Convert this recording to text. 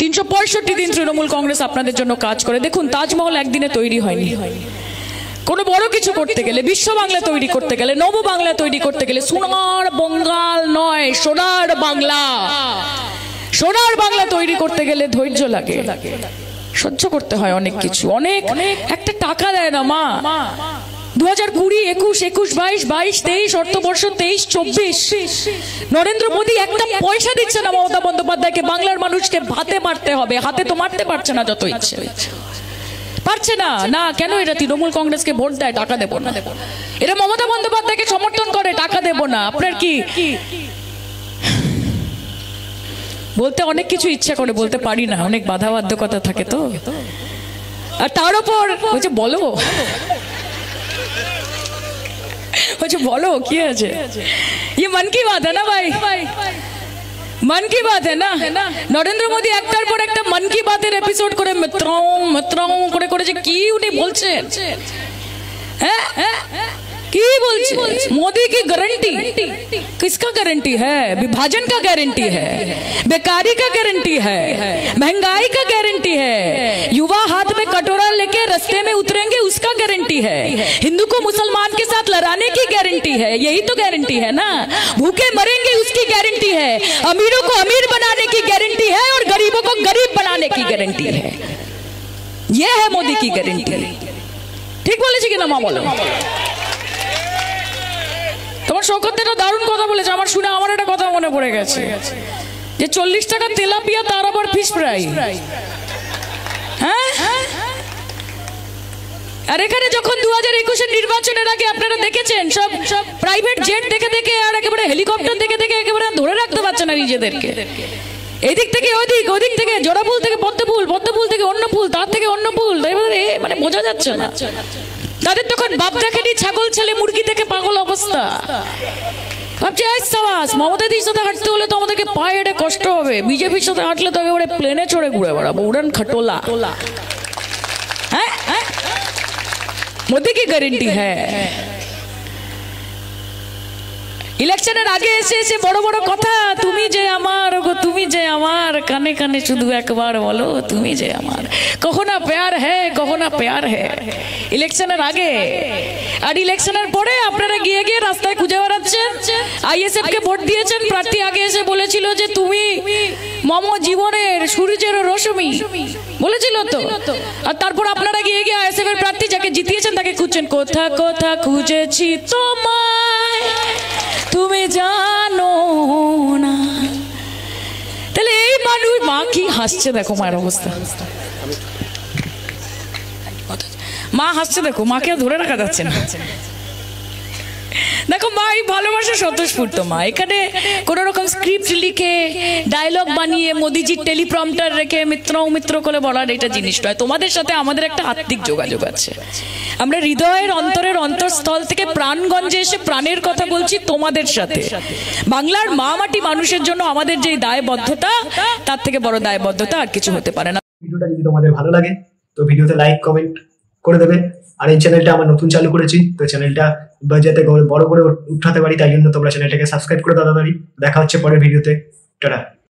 365 দিন তৃণমূল কংগ্রেস আপনাদের জন্য কাজ করে। দেখুন, তাজমহল একদিনে তৈরি হয়নি। কোনো বড় কিছু করতে গেলে, বিশ্ব বাংলা তৈরি করতে গেলে, নব বাংলা তৈরি করতে গেলে সোনার বঙ্গাল নয়, সোনার বাংলা, সোনার বাংলা তৈরি করতে গেলে ধৈর্য লাগে, সহ্য করতে হয় অনেক কিছু। অনেক একটা টাকা দেয় না মা। 2020, 21, 22, 23 অর্থবর্ষ 23-24 নরেন্দ্র মোদী একটা পয়সা দিচ্ছে না মমতা বন্দ্যোপাধ্যায়কে। বাংলার মানুষকে ভাতে মারতে হবে, হাতে তো মারতে পারছে না, যত ইচ্ছে পারছে না। না কেন? এরা তৃণমূল কংগ্রেসকে ভোট দেয়, টাকা দেবো না। এরা মমতা বন্দ্যোপাধ্যায়কে সমর্থন করে, টাকা দেবো না। আপনার কি বলতে অনেক কিছু ইচ্ছা করে, বলতে পারি না, অনেক বাধা বাধ্যকতা থাকে তো। আর তার উপর বলছে বলো, বলছে বলো কি আছে, ये मन की बात है ना भाई, मन की बात है ना। নরেন্দ্র মোদী একটার পর একটা মন কি বাতের এপিসোড করে মিত্রাও করে করে যে কি উনি বলছেন, হ্যাঁ की बोलছে मोदी की गारंटी, किसका गारंटी है? विभाजन का गारंटी है, बेकारी का गारंटी है, महंगाई का गारंटी है, युवा हाथ में कटोरा लेके रास्ते में उतरेंगे उसका गारंटी है, हिंदू को मुसलमान के साथ लड़ाने की गारंटी है, यही तो गारंटी है ना। भूखे मरेंगे उसकी गारंटी है, अमीरों को अमीर बनाने की गारंटी है और गरीबों को गरीब बनाने की गारंटी है। यह है मोदी की गारंटी। ठीक बोलेছি কিনা মা? বলো। তোমার শৌকতটা দারুণ কথা বলেছে, আমার শুনে আমার একটা কথা মনে পড়ে গেছে যে 40 টাকা তেলাপিয়া, তার আবার ফিশ ফ্রাই। হ্যাঁ, আর এখানে যখন 2021 নির্বাচনের আগে আপনারা দেখেছেন সব প্রাইভেট জেট দেখে দেখে আর একেবারে হেলিকপ্টার দেখে দেখে একেবারে ধরে রাখতে পারছে না নিজেদেরকে। এদিক থেকে ওদিক, ওদিক থেকে জোড়াফুল থেকে পদ্মফুল, পদ্মফুল থেকে অন্য ফুল, তার থেকে অন্য ফুল, এবারে মানে বোঝা যাচ্ছে না। তাদের তখন বাপ দেখেনি, ছাগল ছেলে মুরগি থেকে পাগল অবস্থা। ভাবছি সাবাস, মমতা দির সাথে হাঁটতে হলে তো আমাদেরকে পায়ে হেঁটে কষ্ট হবে, বিজেপির সাথে হাঁটলে তো একেবারে প্লেনে চড়ে ঘুরে বেড়াবো, উড়ান খটোলা। হ্যাঁ, মোদি কি গ্যারেন্টি হ্যাঁ? ইলেকশনের আগে এসে এসে বড় বড় কথা, তুমি যে আমার, তুমি যে আমার, কানে কানে শুধু একবার বলো তুমি যে আমার, কখো না প্যার হ্যাঁ, কখো না প্যার হ্যাঁ। ইলেকশনের আগে আর ইলেকশনের পরে আপনারা গিয়ে গিয়ে রাস্তায় খুঁজে বেড়াচ্ছেন। আইএসএফ কে ভোট দিয়েছেন, প্রার্থী আগে এসে বলেছিল যে তুমি মম জীবনের সূর্যের রশ্মি, বলেছিল তো। আর তারপর আপনারা গিয়ে গিয়ে আইএসএফ এর প্রার্থী যাকে জিতিয়েছেন তাকে খুঁজছেন। কোথা কোথা খুঁজেছি তোমায় তুমি জানো না। তাহলে এই মানুষ, মা কি হাসছে দেখো, মায়ের অবস্থা, মা হাসছে দেখো, মাকে ধরে রাখা যাচ্ছে না। দেখো মা এই ভালোবাসা স্বতঃস্ফূর্ত। মা এখানে কোন রকম স্ক্রিপ্ট লিখে ডায়লগ বানিয়ে মোদিজির টেলিপ্রম্পটার রেখে মিত্র মিত্র করে বলার এটা জিনিস নয়। তোমাদের সাথে আমাদের একটা আত্মিক যোগাযোগ আছে। আমরা হৃদয়ের অন্তরের অন্তঃস্থল থেকে প্রাণগঞ্জে এসে প্রাণের কথা বলছি তোমাদের সাথে। বাংলার মা মাটি মানুষের জন্য আমাদের যে দায়বদ্ধতা, তার থেকে বড় দায়বদ্ধতা আর কিছু হতে পারে না। ভিডিওটা যদি তোমাদের ভালো লাগে তো ভিডিওতে লাইক কমেন্ট করে দেবে। আর এই চ্যানেলটা আমরা নতুন চালু করেছি, তো চ্যানেলটা যাতে বড় করে উঠাতে পারি তাই জন্য তোমরা চ্যানেলটাকে সাবস্ক্রাইব করে দাও তাড়াতাড়ি। দেখা হচ্ছে পরের ভিডিওতে। টাটা।